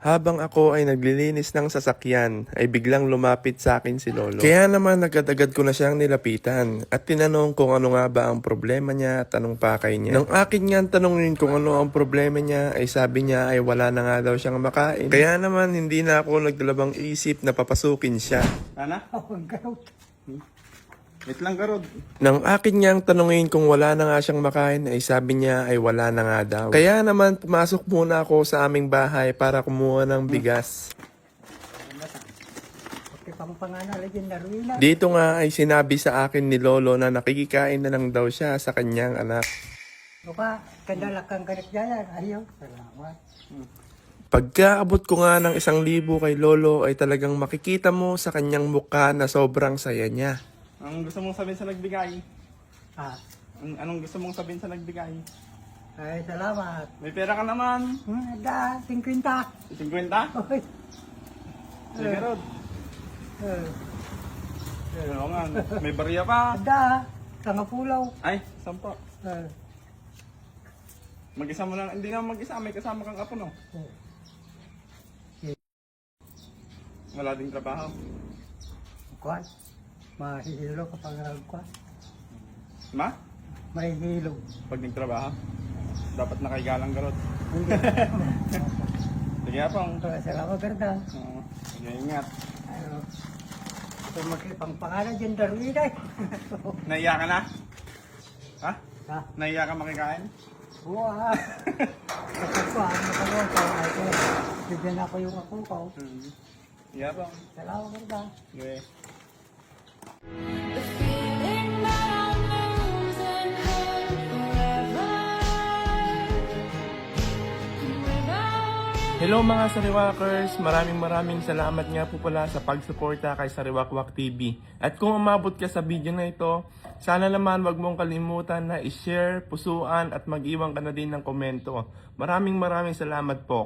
Habang ako ay naglilinis ng sasakyan, ay biglang lumapit sa akin si Lolo. Kaya naman agad-agad ko na siyang nilapitan at tinanong kung ano nga ba ang problema niya at anong pakay niya. Nang akin nga tanongin kung ano ang problema niya, ay sabi niya ay wala na nga daw siyang makain. Kaya naman hindi na ako nagdalawang isip na papasukin siya. Ana? Wait lang, Garod. Nang akin niyang tanungin kung wala na nga siyang makain ay sabi niya ay wala na nga daw. Kaya naman pumasok muna ako sa aming bahay para kumuha ng bigas. Dito nga ay sinabi sa akin ni Lolo na nakikikain na lang daw siya sa kanyang anak. Pagkaabot ko nga ng 1,000 kay Lolo ay talagang makikita mo sa kanyang mukha na sobrang saya niya. Anong gusto mong sabihin sa nagbigay? Ah, Anong gusto mong sabihin sa nagbigay? ay salamat. May pera ka naman. Da, 50. 50? Oy. Sige, Garod. Eh, Oo nga, may barya pa. da, Tangapulaw. Ay, 10. Eh, Mag-isa mo na, hindi naman mag-isa, may kasama kang apo, no? Wala ding trabaho. Kwan. Mahihilo kapag nagkwan. Ma? Mahihilo. Pag nagtrabaho? Dapat nakaigalang, Garod. Hindi. Sige, apong. Salamat, Garda. Oo, sige, ingat. Ano, ito magkipang pangalan dyan, Darwin ay. Naiya ka na? Ha? Ha? Naiya ka makikain? Oo, ha. Kapag ko, ano ka lang, ay ko. Bigyan ako yung ako ko. Sige, apong. Salamat, Garda. Sige. The feeling that I'm losing her forever. Without Hello mga Sariwakers! Maraming salamat nga po pala sa pagsuporta kay Sariwakwak TV. At kung umabot ka sa video na ito, sana naman wag mong kalimutan na i-share, pusuan at mag-iwan ka na din ng komento. Maraming salamat po.